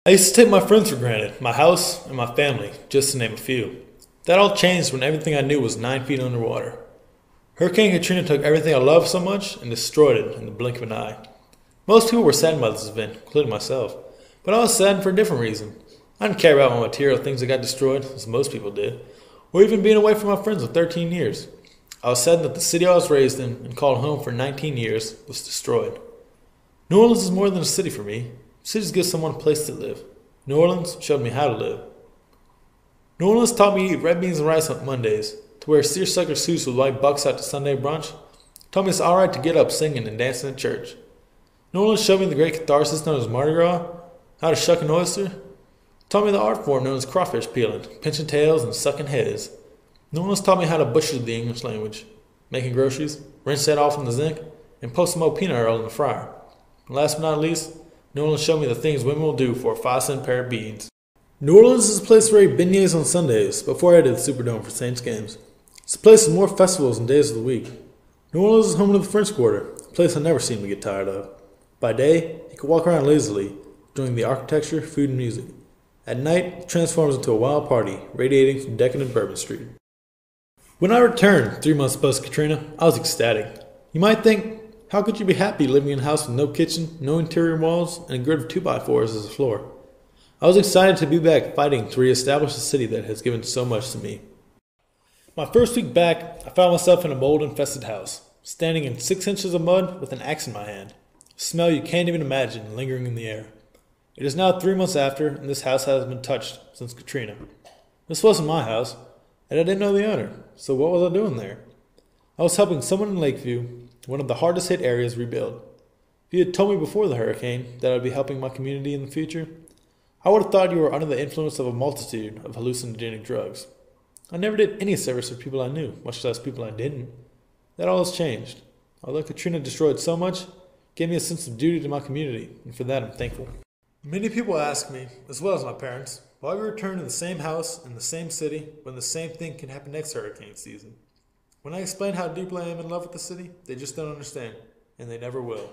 I used to take my friends for granted, my house, and my family, just to name a few. That all changed when everything I knew was 9 feet underwater. Hurricane Katrina took everything I loved so much and destroyed it in the blink of an eye. Most people were saddened by this event, including myself, but I was saddened for a different reason. I didn't care about my material things that got destroyed, as most people did, or even being away from my friends for 13 years. I was saddened that the city I was raised in and called home for 19 years was destroyed. New Orleans is more than a city for me. Cities give someone a place to live. New Orleans showed me how to live. New Orleans taught me to eat red beans and rice on Mondays, to wear seersucker suits with white bucks out to Sunday brunch. Taught me it's alright to get up singing and dancing at church. New Orleans showed me the great catharsis known as Mardi Gras, how to shuck an oyster. Taught me the art form known as crawfish peeling, pinching tails and sucking heads. New Orleans taught me how to butcher the English language, making groceries, rinse that off in the zinc, and post some old peanut oil in the fryer. And last but not least, New Orleans showed me the things women will do for a 5-cent pair of beads. New Orleans is a place where I eat beignets on Sundays before I did the Superdome for Saints games. It's a place with more festivals and days of the week. New Orleans is home to the French Quarter, a place I never seem to get tired of. By day, you can walk around lazily, enjoying the architecture, food, and music. At night, it transforms into a wild party, radiating from decadent Bourbon Street. When I returned 3 months post-Katrina, I was ecstatic. You might think, how could you be happy living in a house with no kitchen, no interior walls, and a grid of 2x4s as a floor? I was excited to be back fighting to reestablish a city that has given so much to me. My first week back, I found myself in a mold-infested house, standing in 6 inches of mud with an axe in my hand. A smell you can't even imagine lingering in the air. It is now 3 months after, and this house hasn't been touched since Katrina. This wasn't my house, and I didn't know the owner, so what was I doing there? I was helping someone in Lakeview, one of the hardest hit areas, rebuild. If you had told me before the hurricane that I would be helping my community in the future, I would have thought you were under the influence of a multitude of hallucinogenic drugs. I never did any service for people I knew, much less people I didn't. That all has changed. Although Katrina destroyed so much, it gave me a sense of duty to my community, and for that I'm thankful. Many people ask me, as well as my parents, why we return to the same house in the same city when the same thing can happen next hurricane season. When I explain how deeply I am in love with the city, they just don't understand, and they never will.